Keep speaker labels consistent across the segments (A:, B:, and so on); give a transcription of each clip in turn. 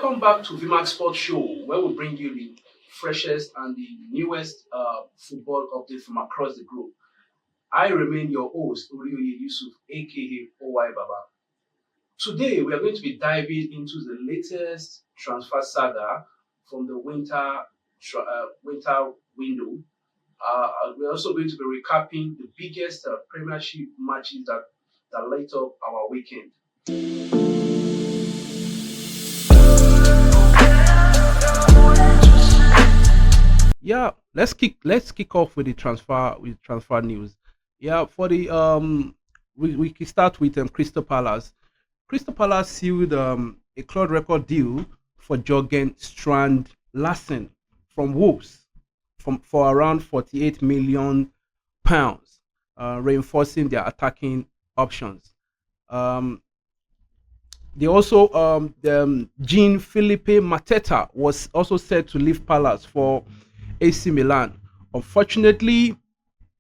A: Welcome back to VMAX Sports Show, where we bring you the freshest and the newest football updates from across the globe. I remain your host, Uriyoye Yusuf, aka OY Baba. Today, we are going to be diving into the latest transfer saga from the winter window. We're also going to be recapping the biggest Premiership matches that light up our weekend. Yeah, let's kick off with the transfer news. Yeah, for the we can start with Crystal Palace. Crystal Palace sealed a club record deal for Jürgen Strand Larsen from Wolves for around 48 million pounds, reinforcing their attacking options. Um, they also Jean Philippe Mateta was also set to leave Palace for AC Milan. Unfortunately,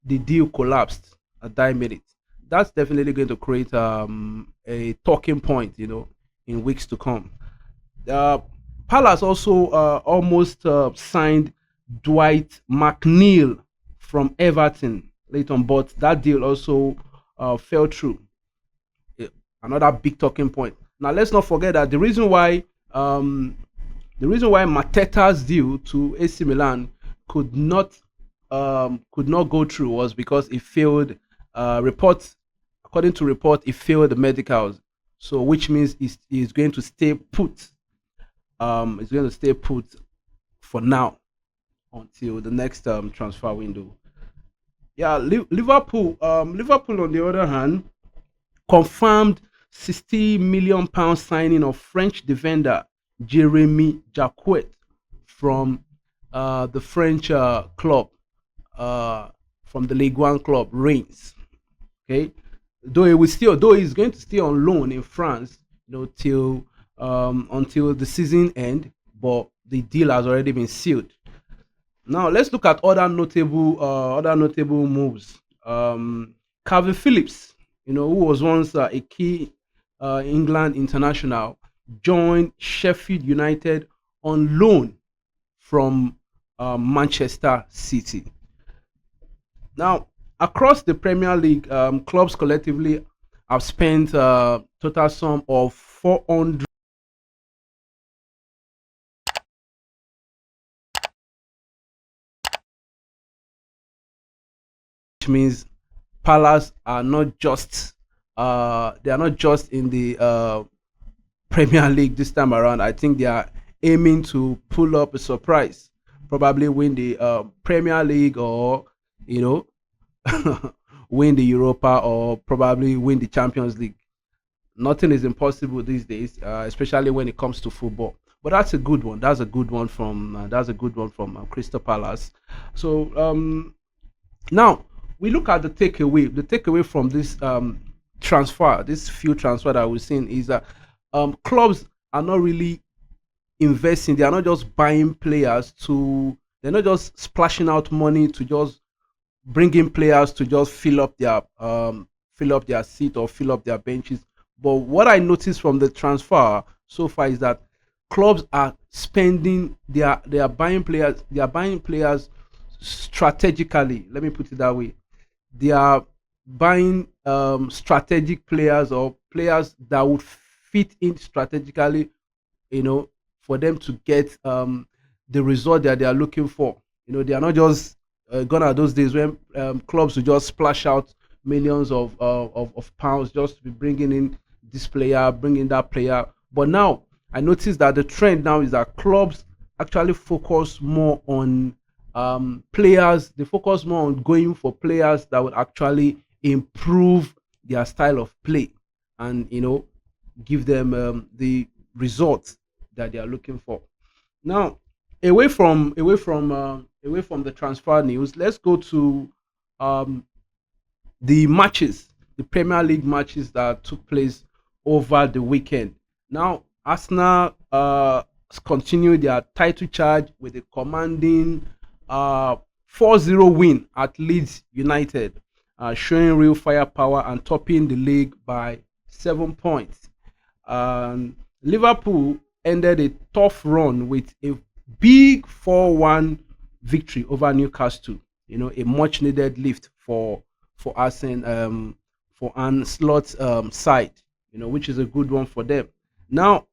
A: the deal collapsed at that minute. That's definitely going to create a talking point, in weeks to come. Uh, Palace also almost signed Dwight McNeil from Everton later on, but that deal also fell through. Yeah, another big talking point. Now let's not forget that um, the reason why Mateta's deal to AC Milan could not could not go through was because it failed. Reports According to report, it failed the medicals. So which means he's going to stay put. He's going to stay put for now until the next transfer window. Yeah, Liverpool on the other hand confirmed 60 million pound signing of French defender Jeremy Jacquet from the French club, uh, from the Ligue 1 club Reims. Okay, though he's going to stay on loan in France, till until the season end, but the deal has already been sealed. Now let's look at other notable moves. Calvin Phillips, who was once a key England international, joined Sheffield United on loan from Manchester City. Now, across the Premier League, clubs collectively have spent a total sum of 400, which means Palace are not just in the Premier League this time around. I think they are aiming to pull up a surprise, probably win the Premier League, or you know win the Europa, or probably win the Champions League. Nothing is impossible these days, especially when it comes to football. But that's a good one. That's a good one from Crystal Palace. So now we look at the takeaway. The takeaway from this few transfer that we've seen is that clubs are not really investing. They are not just buying players to. They're not just splashing out money to just bring in players to just fill up their seat or fill up their benches. But what I noticed from the transfer so far is that clubs are spending. They are buying players strategically. Let me put it that way. They are buying strategic players, or players that would fit in strategically, you know, for them to get the result that they are looking for. They are not just gone are those days when clubs will just splash out millions of pounds just to be bringing in this player, bringing that player. But now I notice that the trend now is that clubs actually focus more on players. They focus more on going for players that would actually improve their style of play, and give them the results that they are looking for. Now, away from the transfer news, let's go to um, the Premier League matches that took place over the weekend. Now, Arsenal continued their title charge with a commanding 4-0 win at Leeds United, showing real firepower and topping the league by 7 points. Liverpool ended a tough run with a big 4-1 victory over Newcastle. A much needed lift for Arsenal, for Ancelot's side. Which is a good one for them. Now,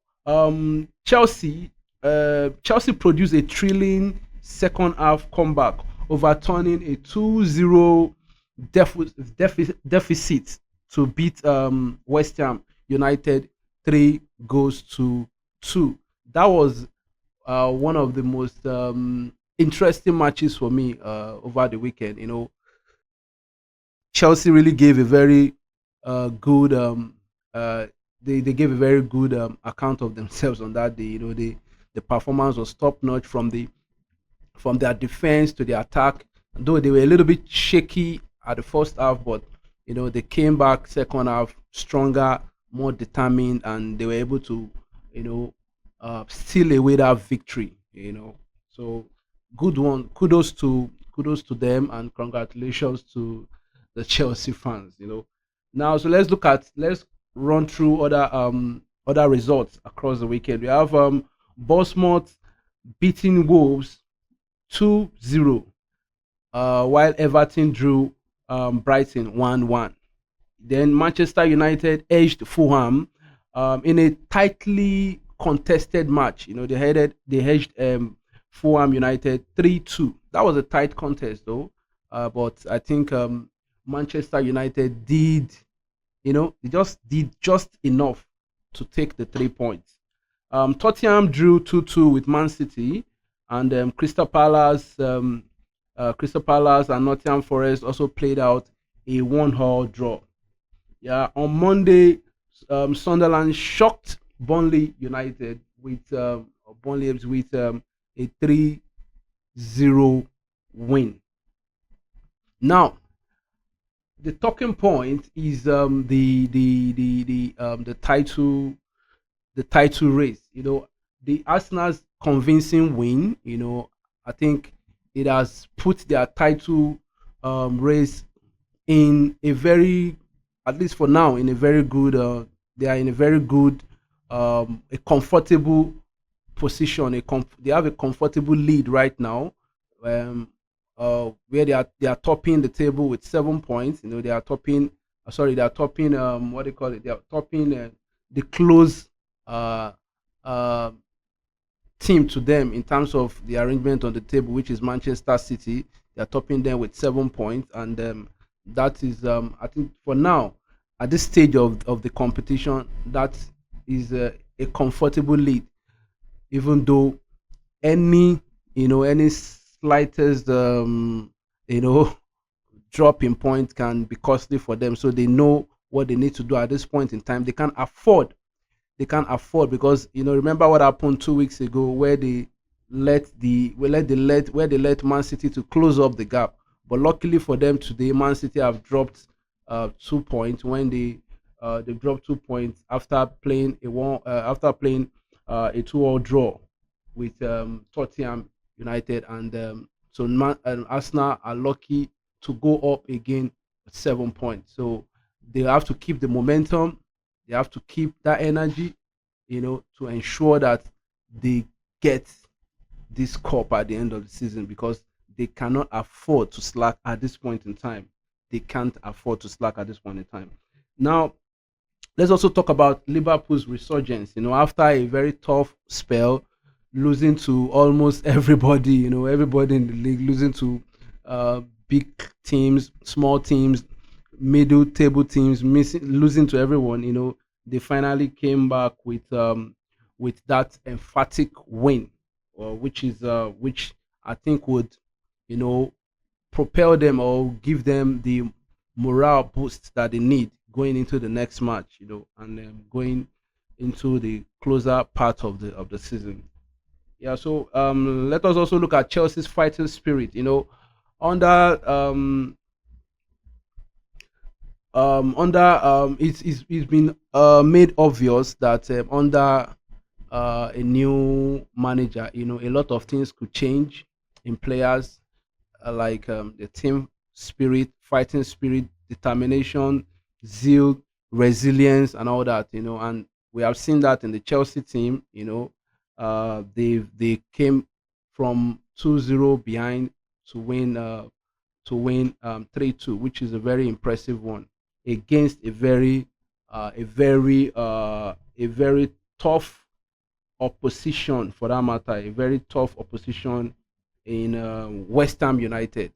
A: Chelsea produced a thrilling second half comeback, overturning a 2-0 deficit to beat West Ham United 3 goals to 2. That was one of the most interesting matches for me over the weekend. Chelsea really gave a very good they gave a very good account of themselves on that day. The performance was top notch from their defense to the attack. Though they were a little bit shaky at the first half, but they came back second half stronger, more determined, and they were able to you know steal away that victory. So good one. Kudos to them, and congratulations to the Chelsea fans. Now, so let's run through other results across the weekend. We have Bournemouth beating Wolves 2-0, while Everton drew Brighton 1-1. Then Manchester United edged Fulham in a tightly contested match. They edged Fulham United 3-2. That was a tight contest though, but I think Manchester United they just did just enough to take the 3 points. Tottenham drew 2-2 with Man City, and Crystal Palace and Nottingham Forest also played out a 1-1 draw. Yeah, on Monday, Sunderland shocked Burnley with a 3-0 win. Now, the talking point is the title race. The Arsenal's convincing win. I think it has put their title race in a very, at least for now, in a very good. They are in a very good, a comfortable position. They have a comfortable lead right now. Um, where they are topping the table with 7 points. They are topping. Sorry, they are topping. What do you call it? They are topping the close uh, uh, team to them in terms of the arrangement on the table, which is Manchester City. They are topping them with 7 points, and that is, I think, for now, at this stage of the competition, that is a comfortable lead. Even though any slightest you know drop in point can be costly for them, so they know what they need to do at this point in time. They can't afford because remember what happened 2 weeks ago, where they let Man City to close up the gap. But luckily for them today, Man City have dropped 2 points when they dropped 2 points after playing a 2-all draw with Tottenham United, and Arsenal are lucky to go up again with 7 points. So they have to keep the momentum. They have to keep that energy, to ensure that they get this cup at the end of the season, because they cannot afford to slack at this point in time. They can't afford to slack at this point in time. Now, let's also talk about Liverpool's resurgence. After a very tough spell, losing to almost everybody. Everybody in the league, losing to big teams, small teams, middle table teams, losing to everyone. They finally came back with that emphatic win, which I think would you know propel them or give them the morale boost that they need going into the next match, and going into the closer part of the season. Yeah, so let us also look at Chelsea's fighting spirit. Under it's been made obvious that under a new manager, a lot of things could change in players, like the team spirit, fighting spirit, determination, zeal, resilience, and all that. And we have seen that in the Chelsea team. They came from 2-0 behind to win 3-2, which is a very impressive one against a very tough opposition, for that matter, a very tough opposition in West Ham United.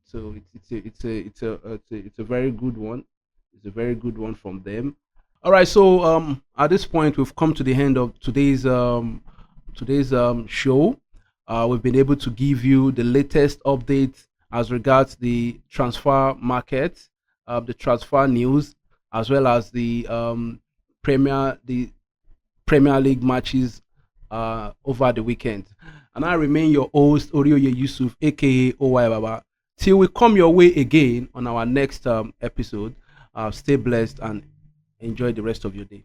A: So it's a very good one. It's a very good one from them. All right, so at this point, we've come to the end of today's show. We've been able to give you the latest updates as regards the transfer market, the transfer news, as well as the Premier League matches over the weekend. And I remain your host, Orioye Yusuf, aka OY Baba. Till we come your way again on our next episode, stay blessed and enjoy the rest of your day.